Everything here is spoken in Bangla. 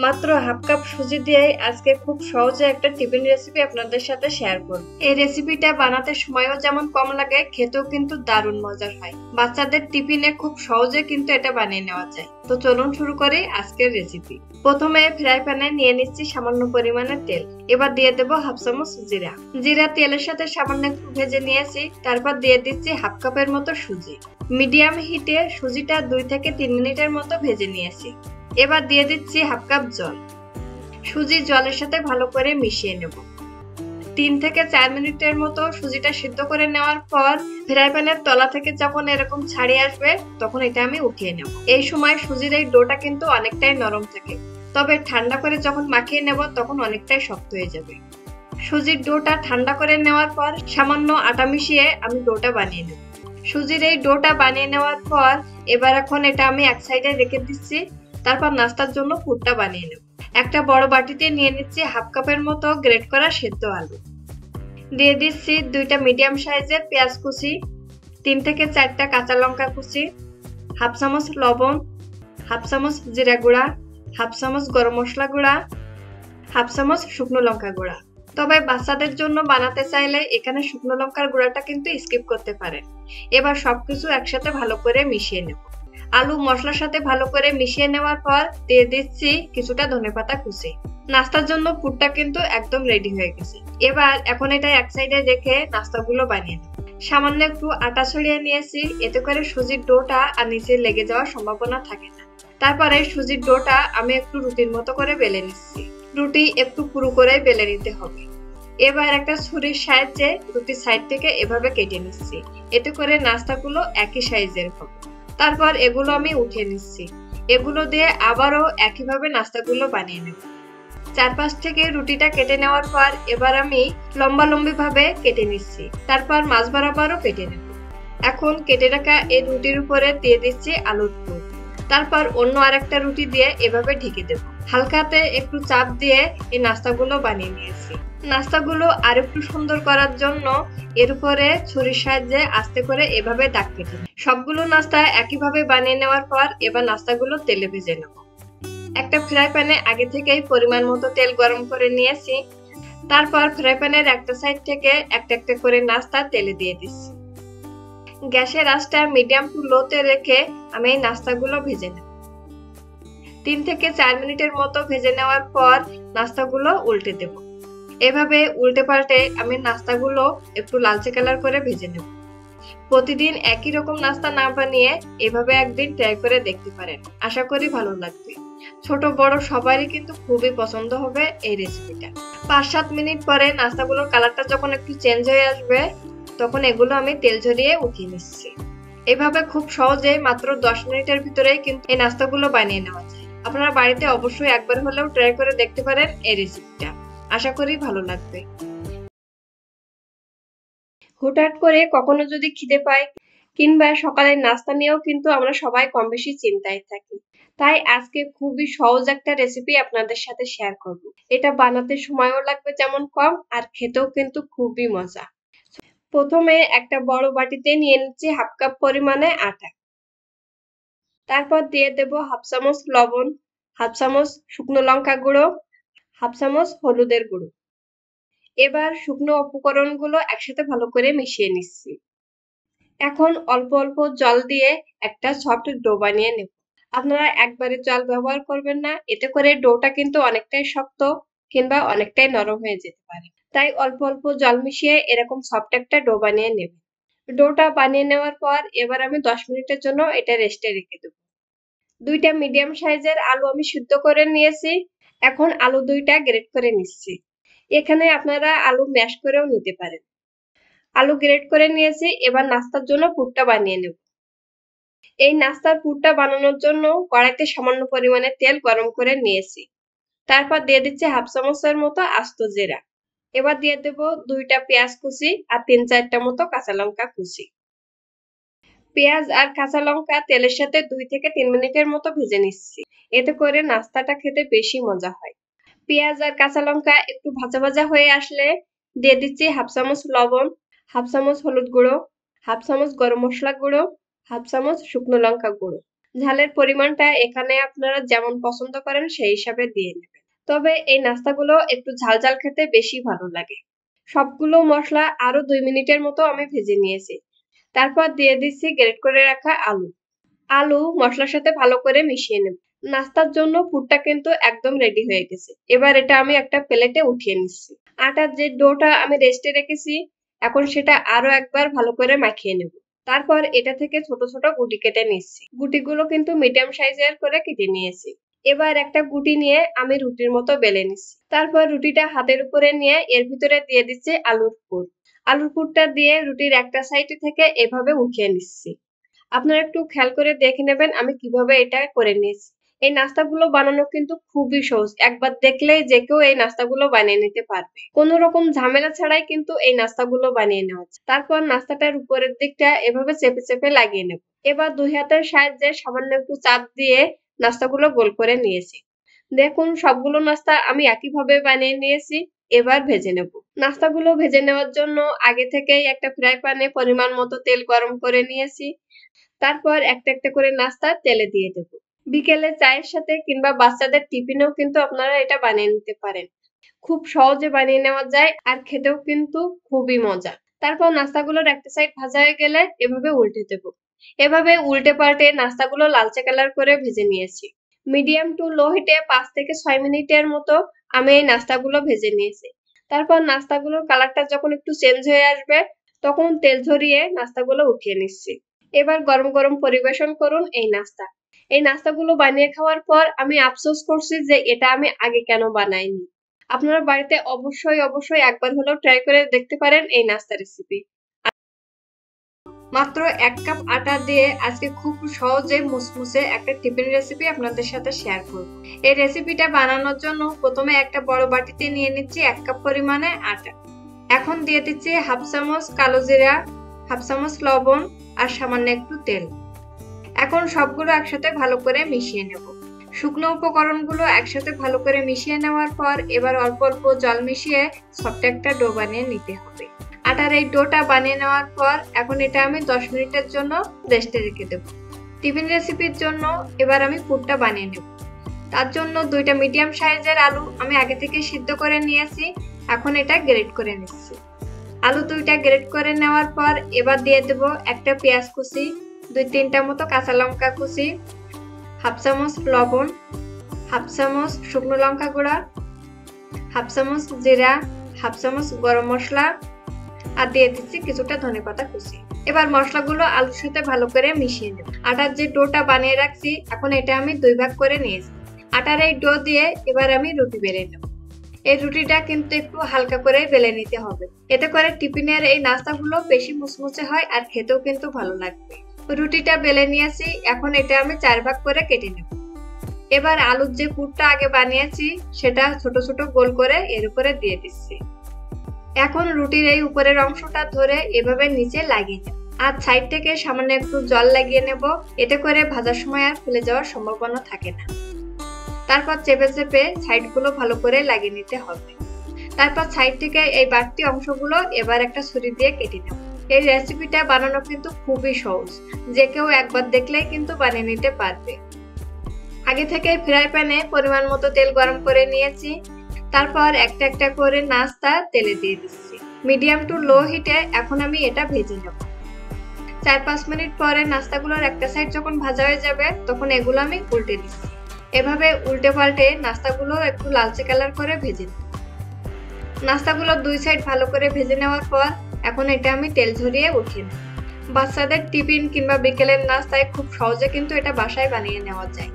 মাত্র হাফ কাপ সুজি দিয়ে আজকে খুব সহজে একটা টিফিন রেসিপি আপনাদের সাথে শেয়ার করব। এই রেসিপিটা বানাতে সময়ও যেমন কম লাগে, খেতেও কিন্তু দারুণ মজার হয়। বাচ্চাদের টিফিনে খুব সহজে কিন্তু এটা বানিয়ে নেওয়া যায়। তো চলুন শুরু করি আজকের রেসিপি। প্রথমে ফ্রাই প্যানে নিয়ে নিচ্ছি সামান্য পরিমাণে তেল। এবার দিয়ে দেবো হাফ চামচ জিরা। জিরা তেলের সাথে সামান্য একটু ভেজে নিয়েছি। তারপর দিয়ে দিচ্ছি হাফ কাপের মতো সুজি। মিডিয়াম হিটে সুজিটা 2 থেকে 3 মিনিটের মতো ভেজে নিয়েছি। এবার দিয়ে দিচ্ছি হাফ কাপ জল। সুজি জলের সাথে ভালো করে মিশিয়ে নেব। 3 থেকে 4 মিনিটের মতো সুজিটা সিদ্ধ করে নেওয়ার পর ফ্রাই প্যানের তলা থেকে যখন এরকম ছাড়িয়ে আসবে তখন এটা আমি উঠিয়ে নেব। এই সময় সুজির এই ডোটা কিন্তু অনেকটাই নরম থাকে, তবে ঠান্ডা করে যখন মাখিয়ে নেব তখন অনেকটাই শক্ত হয়ে যাবে। সুজির ডোটা ঠান্ডা করে নেওয়ার পর সামান্য আটা মিশিয়ে আমি ডোটা বানিয়ে নেব। সুজির এই ডোটা বানিয়ে নেওয়ার পর এবার এখন এটা আমি এক সাইডে রেখে দিচ্ছি। তারপর নাস্তার জন্য পুরটা বানিয়ে নেব। একটা বড় বাটিতে নিয়ে নিচ্ছি হাফ কাপের মতো গ্রেট করা সেদ্ধ আলু। দিয়ে দিচ্ছি 2টা মিডিয়াম সাইজের পেঁয়াজ কুচি, 3 থেকে 4টা কাঁচা লঙ্কা কুচি, হাফ চামচ লবণ, হাফ চামচ জিরা গুঁড়া, হাফ চামচ গরম মশলা গুঁড়া, হাফ চামচ শুকনো লঙ্কা গুঁড়া। তবে বাচ্চাদের জন্য বানাতে চাইলে এখানে শুকনো লঙ্কার গুঁড়াটা কিন্তু স্কিপ করতে পারেন। এবার সবকিছু একসাথে ভালো করে মিশিয়ে নেব। আলু মশলার সাথে ভালো করে মিশিয়ে নেওয়ার পর দিয়ে দিচ্ছি কিছুটা ধনেপাতা কুচি। নাস্তার জন্য পুরটা কিন্তু একদম রেডি হয়ে গেছে। এবার এখন এটা এক সাইডে রেখে নাস্তাগুলো বানিয়ে নেব। সামান্য একটু আটা ছড়িয়ে নিয়েছি, এতে করে সুজির ডোটা আর নিচে লেগে যাওয়ার সম্ভাবনা থাকে না। তারপরে সুজির ডোটা আমি একটু রুটির মতো করে বেলে নিচ্ছি। রুটি একটু পুরু করে বেলে নিতে হবে। এবার একটা ছুরির সাহায্যে রুটির সাইড থেকে এভাবে কেটে নিচ্ছি, এতে করে নাস্তাগুলো একই সাইজের হবে। তারপর এগুলো আমি উঠিয়ে নিচ্ছি। এগুলো দিয়ে আবারও একইভাবে নাস্তাগুলো বানিয়ে নেব। চারপাশ থেকে রুটিটা কেটে নেওয়ার পর এবার আমি লম্বালম্বি ভাবে কেটে নিচ্ছি। তারপর মাছ বরাবরও কেটে নেব। এখন কেটে রাখা এই রুটির উপরে দিয়ে দিচ্ছি আলুর পুর। তারপর অন্য আরেকটা রুটি দিয়ে এভাবে ঢেকে দেব। হালকাতে একটু চাপ দিয়ে এই নাস্তাগুলো বানিয়ে নিয়েছি। নাস্তাগুলো আর একটু সুন্দর করার জন্য এর উপরে ছুরির সাহায্যে আস্তে করে এভাবে দাগ কেটে নেব। সবগুলো নাস্তা একইভাবে বানিয়ে নেওয়ার পর এবার নাস্তাগুলো তেলে ভেজে নেব। একটা ফ্রাই প্যানে আগে থেকেই পরিমাণ মতো তেল গরম করে নিয়েছি। তারপর ফ্রাই প্যানের একটা সাইড থেকে একটা একটা করে নাস্তা তেলে দিয়ে দিচ্ছি। গ্যাসের আঁচটা মিডিয়াম টু লোতে রেখে আমি এই নাস্তাগুলো ভেজে নেব। 3 থেকে 4 মিনিটের মতো ভেজে নেওয়ার পর নাস্তাগুলো উল্টে দেব। এভাবে উল্টে পাল্টে আমি নাস্তাগুলো একটু লালচে কালার করে ভেজে নেব। প্রতিদিন একই রকম নাস্তা না বানিয়ে এভাবে একদিন ট্রাই করে দেখতে পারেন, আশা করি ভালো লাগবে। ছোট বড় সবারই কিন্তু খুবই পছন্দ হবে এই রেসিপিটা। 5-7 মিনিট পরে নাস্তাগুলোর কালারটা যখন একটু চেঞ্জ হয়ে আসবে তখন এগুলো আমি তেল ঝরিয়ে উঠিয়ে নিচ্ছি। এভাবে খুব সহজে মাত্র 10 মিনিটের ভিতরেই কিন্তু এই নাস্তাগুলো বানিয়ে নেওয়া যায়। আপনারা বাড়িতে অবশ্যই একবার হলেও ট্রাই করে দেখতে পারেন এই রেসিপিটা, আশা করি ভালো লাগবে। হুটহাট করে কখনো যদি খিদে পায় কিংবা সকালের নাস্তা নিয়েও কিন্তু আমরা সবাই কম বেশি চিন্তায় থাকি। তাই আজকে খুবই সহজ একটা রেসিপি আপনাদের সাথে শেয়ার করব। এটা বানাতে সময়ও লাগবে যেমন কম, আর খেতেও কিন্তু খুবই মজা। প্রথমে একটা বড় বাটিতে নিয়ে নিচ্ছি হাফ কাপ পরিমাণে আটা। তারপর দিয়ে দেব হাফ চামচ লবণ, হাফ চামচ শুকনো লঙ্কা গুঁড়ো, হাফ চামচ হলুদের গুঁড়ো। এবার শুকনো উপকরণগুলো একসাথে ভালো করে মিশিয়ে নিচ্ছি। এখন অল্প অল্প জল দিয়ে একটা সফট ডো বানিয়ে নেব। আপনারা একবারে জল ব্যবহার করবেন না, এতে করে ডোটা কিন্তু অনেকটাই শক্ত কিংবা অনেকটাই নরম হয়ে যেতে পারে। তাই অল্প অল্প জল মিশিয়ে এরকম সফট একটা ডো বানিয়ে নেব। ডোটা বানিয়ে নেওয়ার পর এবার আমি 10 মিনিটের জন্য এটা রেস্টে রেখে দেব। 2টা মিডিয়াম সাইজের আলু আমি সিদ্ধ করে নিয়েছি। এখন আলু 2টা গ্রেট করে নিচ্ছি। এখানে আপনারা আলু ম্যাশ করেও নিতে পারেন। আলু গ্রেট করে নিয়েছি। এবার নাস্তার জন্য পুরটা বানিয়ে নেব। এই নাস্তার পুরটা বানানোর জন্য কড়াইতে সামান্য পরিমাণে তেল গরম করে নিয়েছি। তারপর দিয়ে দিচ্ছি হাফ চামচের মতো আস্ত জিরা। এবার দিয়ে দেব 2টা পেঁয়াজ কুচি আর 3-4টা মতো কাঁচা লঙ্কা কুচি। পেঁয়াজ আর কাঁচা লঙ্কা তেলের সাথে 2 থেকে 3 মিনিটের মতো ভেজে নিচ্ছি, এতে করে নাস্তাটা খেতে বেশি মজা হয়। পেঁয়াজ আর কাঁচা লঙ্কা একটু ভাজা ভাজা হয়ে আসলে দিয়ে দিচ্ছি হাফ চামচ লবণ, হাফ চামচ হলুদ গুঁড়ো, হাফ চামচ গরম মশলা গুঁড়ো, হাফ চামচ শুকনো লঙ্কা গুঁড়ো। ঝালের পরিমাণটা এখানে আপনারা যেমন পছন্দ করেন সেই হিসাবে দিয়ে নেবেন। তবে এই নাস্তাগুলো একটু ঝাল ঝাল খেতে বেশি ভালো লাগে। সবগুলো মশলা আরো 2 মিনিটের মতো আমি ভেজে নিয়েছি। তারপর দিয়ে দিচ্ছি গ্রেট করে রাখা আলু। আলু মশলার সাথে ভালো করে মিশিয়ে নেব। নাস্তার জন্য পুরটা কিন্তু একদম রেডি হয়ে গেছে। এবার এটা আমি একটা প্লেটে উঠিয়ে নিচ্ছি। আটার যে ডোটা আমি রেস্টে রেখেছি, এখন সেটা আরো একবার ভালো করে মাখিয়ে নেব। তারপর এটা থেকে ছোট ছোট গুটি কেটে নিচ্ছি। গুটিগুলো কিন্তু মিডিয়াম সাইজের করে কেটে নিয়েছি। এবার একটা গুটি নিয়ে আমি রুটির মতো বেলে নিচ্ছি। তারপর রুটিটা হাতের উপরে নিয়ে এর ভিতরে দিয়ে দিচ্ছি আলুর পুর। আলুর পুরটা দিয়ে রুটির একটা সাইড থেকে এভাবে উঠিয়ে নিচ্ছি। আপনারা একটু খেয়াল করে দেখে নেবেন আমি কিভাবে এটা করে নিয়েছি। এই নাস্তাগুলো বানানো কিন্তু খুবই সহজ। একবার দেখলেই যে কেউ এই নাস্তাগুলো বানিয়ে নিতে পারবে। কোনো রকম ঝামেলা ছাড়াই কিন্তু এই নাস্তাগুলো বানিয়ে নেওয়া যায়। তারপর নাস্তাটার উপরের দিকটা এভাবে চেপে চেপে লাগিয়ে নেব। এবার দুই হাতের সাহায্যে সামান্য একটু চাপ দিয়ে নাস্তাগুলো গোল করে নিয়েছি। দেখুন সবগুলো নাস্তা আমি একইভাবে বানিয়ে নিয়েছি। এবার ভেজে নেব। নাস্তাগুলো ভেজে নেওয়ার জন্য আগে থেকেই একটা ফ্রাই প্যানে পরিমাণ মতো তেল গরম করে নিয়েছি। তারপর একটা একটা করে নাস্তা তেলে দিয়ে দেব। বিকেলে চায়ের সাথে কিংবা বাচ্চাদের টিফিনেও কিন্তু আপনারা এটা বানিয়ে নিতে পারেন। খুব সহজে বানিয়ে নেওয়া যায় আর খেতেও কিন্তু খুবই মজা। তারপর নাস্তাগুলোর একটা সাইড ভাজা হয়ে গেলে এভাবে উল্টে দেব। এভাবে উল্টে পাল্টে নাস্তাগুলো লালচে কালার করে ভেজে নিয়েছি। মিডিয়াম টু লো হিটে 5 থেকে 6 মিনিটের মতো আমি এই নাস্তাগুলো ভেজে নিয়েছি। তারপর নাস্তাগুলোর কালারটা যখন একটু চেঞ্জ হয়ে আসবে তখন তেল ঝরিয়ে নাস্তাগুলো উঠিয়ে নিচ্ছি। এবার গরম গরম পরিবেশন করুন এই নাস্তা। এই নাস্তাগুলো বানিয়ে খাওয়ার পর আমি আফসোস করছি যে এটা আমি আগে কেন বানাইনি। আপনারা বাড়িতে অবশ্যই একবার হলেও ট্রাই করে দেখতে পারেন এই নাস্তা রেসিপি। মাত্র 1 কাপ আটা দিয়ে আজকে খুব সহজে মুসমুসে একটা টিফিন রেসিপি আপনাদের সাথে শেয়ার করব। এই রেসিপিটা বানানোর জন্য প্রথমে একটা বড় বাটিতে নিয়ে নিচ্ছি 1 কাপ পরিমাণে আটা। এখন দিয়ে দিচ্ছি হাফ চামচ কালো জিরা, হাফ চামচ লবণ আর সামান্য একটু তেল। এখন সবগুলো একসাথে ভালো করে মিশিয়ে নেব। শুকনো উপকরণগুলো একসাথে ভালো করে মিশিয়ে নেওয়ার পর এবার অল্প অল্প জল মিশিয়ে সফট একটা ডো বানিয়ে নিতে হবে। আটার এই ডোটা বানিয়ে নেওয়ার পর এখন এটা আমি 10 মিনিটের জন্য রেস্টে রেখে দেব। টিফিন রেসিপির জন্য এবার আমি পুরটা বানিয়ে নেব। তার জন্য 2টা মিডিয়াম সাইজের আলু আমি আগে থেকে সিদ্ধ করে নিয়েছি। এখন এটা গ্রেট করে নিচ্ছি। আলু 2টা গ্রেট করে নেওয়ার পর এবার দিয়ে দেব একটা পেঁয়াজ কুচি, 2-3টা মতো কাঁচা লঙ্কা কুচি, হাফ চামচ লবণ, হাফ চামচ শুকনো লঙ্কা গুঁড়া, হাফ চামচ জিরা, হাফ চামচ গরম মশলা আর দিয়ে দিচ্ছি কিছুটা ধনেপাতা কুচি। এবার মশলাগুলো আলুর সাথে ভালো করে মিশিয়ে নেব। আটার যে ডোটা বানিয়ে রাখছি এখন এটা আমি 2 ভাগ করে নিয়েছি। আটার এই ডো দিয়ে এবার আমি রুটি বেলে নেব। এই রুটিটা কিন্তু একটু হালকা করে বেলে নিতে হবে। এতে করে টিফিনের এই নাস্তাগুলো বেশি মুচমুচে হয় আর খেতেও কিন্তু ভালো লাগবে। রুটিটা বেলে নিয়েছি, এখন এটা আমি 4 ভাগ করে কেটে নেব। এবার আলুর যে পুরটা আগে বানিয়েছি সেটা ছোট ছোট গোল করে এর উপরে দিয়ে দিচ্ছি। এখন রুটির এই উপরের অংশটা ধরে এভাবে নিচে লাগিয়ে নেব আর সাইড থেকে সামান্য একটু জল লাগিয়ে নেব। এতে করে ভাজার সময় আর ফুলে যাওয়ার সম্ভাবনা থাকে না। তারপর চেপে চেপে সাইডগুলো ভালো করে লাগিয়ে নিতে হবে। তারপর সাইড থেকে এই বাড়তি অংশগুলো এবার একটা ছুরি দিয়ে কেটে নেব। এই রেসিপিটা বানানো কিন্তু খুবই সহজ, যে কেউ একবার দেখলেই কিন্তু বানিয়ে নিতে পারবে। আগে থেকে ফ্রাই প্যানে পরিমাণ মতো তেল গরম করে নিয়েছি। তারপর একটা একটা করে নাস্তা তেলে দিয়ে দিচ্ছি। মিডিয়াম টু লো হিটে এখন আমি এটা ভেজে নেব। 4-5 মিনিট পরে নাস্তাগুলোর একটা সাইড যখন ভাজা হয়ে যাবে তখন এগুলো আমি উল্টে দিচ্ছি। এভাবে উল্টে পাল্টে নাস্তাগুলো একটু লালচে কালার করে ভেজে নেব। নাস্তাগুলো 2 সাইড ভালো করে ভেজে নেওয়ার পর এখন এটা আমি তেল ঝরিয়ে উঠিয়ে নেব। বাচ্চাদের টিফিন কিংবা বিকেলের নাস্তায় খুব সহজে কিন্তু এটা বাসায় বানিয়ে নেওয়া যায়।